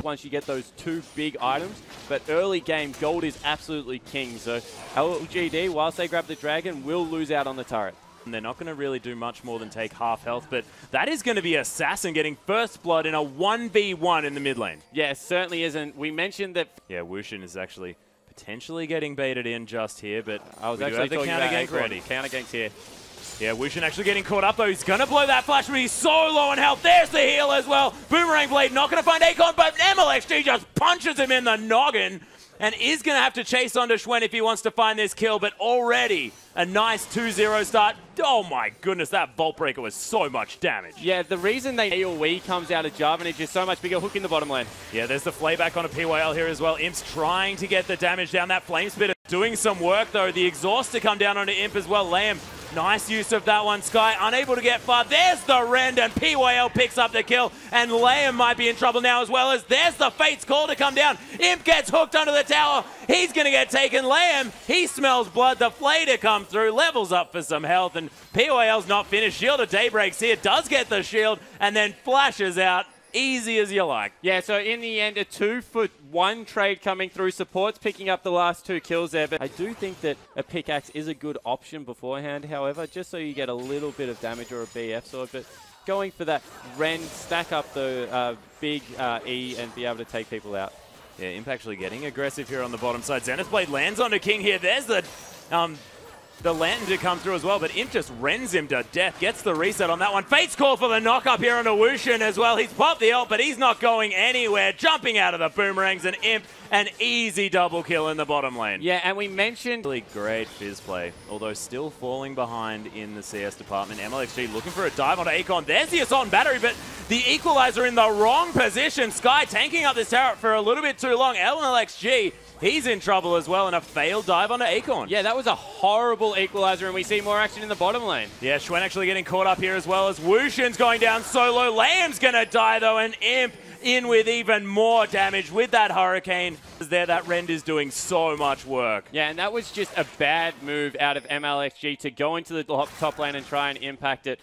once you get those two big items, but early game, gold is absolutely king. So LGD, whilst they grab the dragon, will lose out on the turret. And they're not going to really do much more than take half health, but that is going to be Assassin getting first blood in a 1v1 in the mid lane. Yeah, it certainly isn't. We mentioned that... Yeah, Wushin is actually potentially getting baited in just here, but I was actually talking about counter gank ready. Counter ganks here. Yeah, Wushin actually getting caught up though. He's going to blow that flash, but he's so low on health. There's the heal as well. Boomerang Blade not going to find Akon, but MLXG just punches him in the noggin and is going to have to chase onto Schwen if he wants to find this kill, but already a nice 2-0 start. Oh my goodness, that Vault Breaker was so much damage. Yeah, the reason they AoE comes out of Jarvanage is so much bigger hook in the bottom lane. Yeah, there's the flayback on a PYL here as well. Imp's trying to get the damage down. That Flame Spitter doing some work though. The exhaust to come down onto Imp as well. Lamb, nice use of that one. Sky unable to get far. There's the rend and PYL picks up the kill. And Liam might be in trouble now as well, as there's the Fate's Call to come down. Imp gets hooked under the tower. He's going to get taken. Liam, he smells blood. The Flater comes through, levels up for some health, and PYL's not finished. Shield of Daybreaks here, does get the shield, and then flashes out. Easy as you like. Yeah, so in the end, a 2-for-1 trade coming through. Support's picking up the last 2 kills there, but I do think that a pickaxe is a good option beforehand, however, just so you get a little bit of damage or a BF sword, but going for that rend, stack up the big E and be able to take people out. Yeah, Imp actually getting aggressive here on the bottom side. Zenith Blade lands onto King here. There's the Lantern to come through as well, but Imp just rends him to death. Gets the reset on that one. Fate's Call for the knock-up here on Wushin as well. He's popped the ult, but he's not going anywhere. Jumping out of the boomerangs, and Imp, an easy double kill in the bottom lane. Yeah, and we mentioned... Really great Fizz play, although still falling behind in the CS department. MLXG looking for a dive onto Akon. There's the Assault and Battery, but the Equalizer in the wrong position. Sky tanking up this turret for a little bit too long. MLXG, he's in trouble as well, and a failed dive onto Akon. Yeah, that was a horrible Equalizer, and we see more action in the bottom lane. Yeah, Schwen actually getting caught up here as well, as Wushin's going down solo. Lamb's going to die, though, and Imp in with even more damage with that Hurricane. There, that Rend is doing so much work. Yeah, and that was just a bad move out of MLXG to go into the top lane and try and impact it.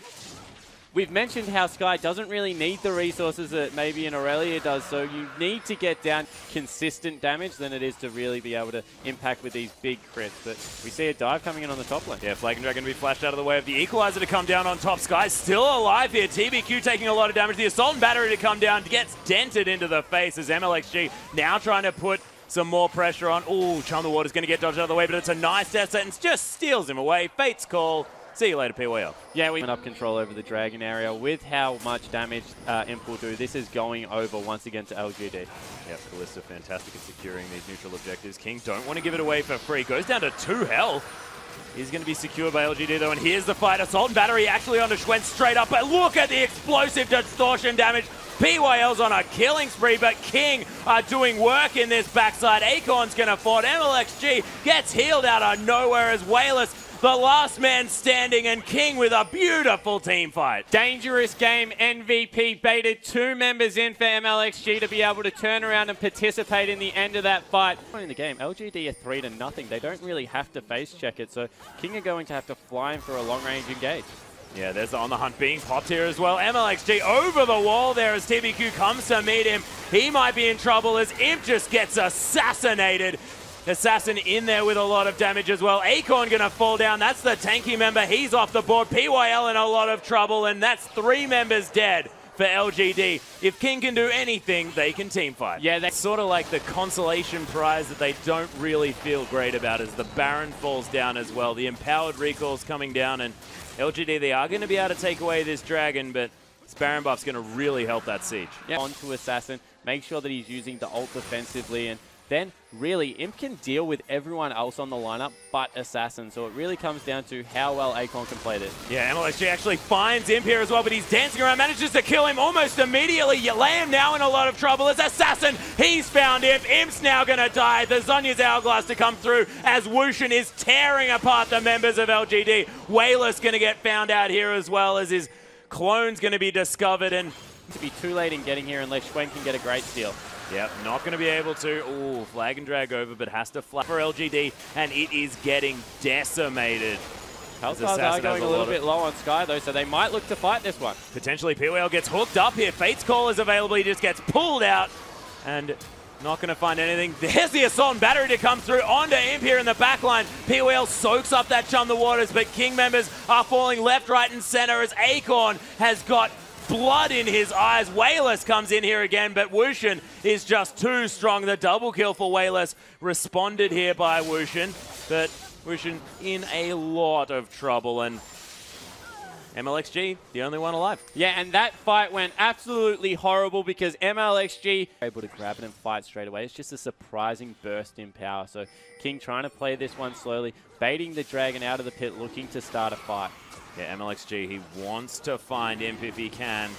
We've mentioned how Sky doesn't really need the resources that maybe an Aurelia does, so you need to get down consistent damage than it is to really be able to impact with these big crits. But we see a dive coming in on the top lane. Yeah, Flag and Dragon to be flashed out of the way of the Equalizer to come down on top. Sky's still alive here. TBQ taking a lot of damage. The Assault and Battery to come down, gets dented into the face as MLXG now trying to put some more pressure on. Ooh, Charm the Water's going to get dodged out of the way, but it's a nice death sentence. Just steals him away. Fate's Call. See you later, PYL. Yeah, we went up control over the Dragon area with how much damage Imp will do. This is going over once again to LGD. Yep, Kalista fantastic at securing these neutral objectives. King don't want to give it away for free. Goes down to 2 health. He's going to be secured by LGD though, and here's the fight. Assault and Battery actually onto Schwen straight up, but look at the explosive distortion damage. PYL's on a killing spree, but King are doing work in this backside. Akon's going to fort. MLXG gets healed out of nowhere as Wayless, the last man standing, and King with a beautiful team fight. Dangerous game. MVP baited 2 members in for MLXG to be able to turn around and participate in the end of that fight. In the game, LGD are 3-0. They don't really have to face check it, so King are going to have to fly in for a long-range engage. Yeah, there's the On The Hunt being popped here as well. MLXG over the wall there as TBQ comes to meet him. He might be in trouble as Imp just gets assassinated. Assassin in there with a lot of damage as well. Akon gonna fall down. That's the tanky member. He's off the board. PYL in a lot of trouble, and that's 3 members dead for LGD. If King can do anything, they can team fight. Yeah, that's sort of like the consolation prize that they don't really feel great about as the Baron falls down as well. The Empowered Recall's coming down, and LGD, they are going to be able to take away this Dragon, but this Baron buff's going to really help that siege. Yeah. On to Assassin, make sure that he's using the ult defensively, and then really Imp can deal with everyone else on the lineup but Assassin, so it really comes down to how well Akon can play this. Yeah, MLXG actually finds Imp here as well, but he's dancing around, manages to kill him almost immediately. Lamb now in a lot of trouble as Assassin, he's found Imp. Imp's now going to die. The Zhonya's Hourglass to come through as Wushin is tearing apart the members of LGD. Wayless going to get found out here as well as his clone's going to be discovered, and to be too late in getting here unless Schwen can get a great steal. Yep, not going to be able to. Ooh, Flag and Drag over, but has to fly for LGD, and it is getting decimated. Health bars are going a little bit low on Sky, though, so they might look to fight this one. Potentially, P-Whale gets hooked up here. Fate's Call is available. He just gets pulled out and not going to find anything. There's the Assault and Battery to come through onto Imp here in the backline. P-Whale soaks up that Chum the Waters, but King members are falling left, right, and center as Acorn has got blood in his eyes. Wayless comes in here again, but Wushin is just too strong. The double kill for Wayless responded here by Wushin, but Wushin in a lot of trouble, and MLXG, the only one alive. Yeah, and that fight went absolutely horrible because MLXG able to grab it and fight straight away. It's just a surprising burst in power. So King trying to play this one slowly, baiting the Dragon out of the pit, looking to start a fight. Yeah, MLXG, he wants to find Imp if he can.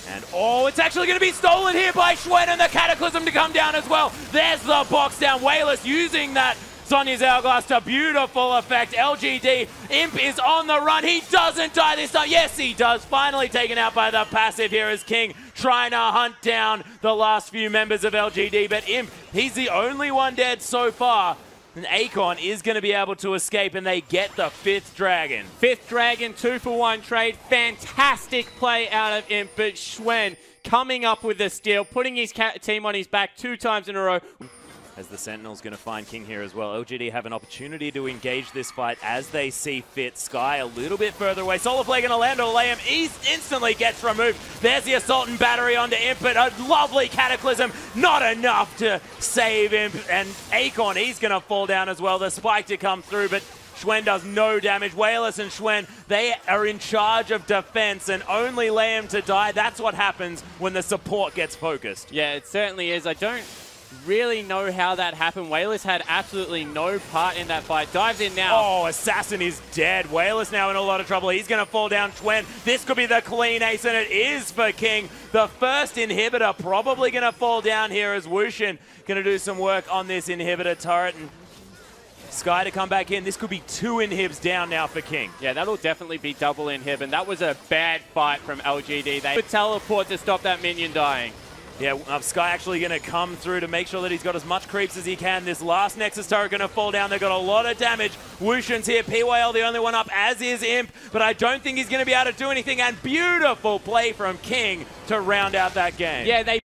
And, oh, it's actually going to be stolen here by Xuen, and the Cataclysm to come down as well. There's the box down. Wayless using that Sonya's Hourglass to beautiful effect. LGD, Imp is on the run. He doesn't die this time. Yes, he does. Finally taken out by the passive here as King trying to hunt down the last few members of LGD. But Imp, he's the only one dead so far. And Acorn is going to be able to escape, and they get the 5th Dragon. 5th Dragon, 2-for-1 trade. Fantastic play out of Imp, but Xuen coming up with the steal, putting his team on his back 2 times in a row. As the Sentinel's going to find King here as well. LGD have an opportunity to engage this fight as they see fit. Sky a little bit further away. Solar Flare going to land on Liam. Instantly gets removed. There's the Assault and Battery onto Imp, but a lovely Cataclysm. Not enough to save Imp. And Acorn, he's going to fall down as well. The spike to come through, but Xuen does no damage. Wayless and Xuen, they are in charge of defense and only Liam to die. That's what happens when the support gets focused. Yeah, it certainly is. I don't really know how that happened. Wayless had absolutely no part in that fight. Dives in now. Oh, Assassin is dead. Wayless now in a lot of trouble. He's going to fall down. Xuen, this could be the clean ace, and it is for King. The first inhibitor probably going to fall down here as Wushin going to do some work on this inhibitor turret. And Sky to come back in. This could be 2 inhibs down now for King. Yeah, that'll definitely be double inhib, and that was a bad fight from LGD. They would teleport to stop that minion dying. Yeah, Sky actually going to come through to make sure that he's got as much creeps as he can. This last Nexus turret going to fall down. They've got a lot of damage. Wushin's here. P-Whale the only one up, as is Imp. But I don't think he's going to be able to do anything. And beautiful play from King to round out that game. Yeah, they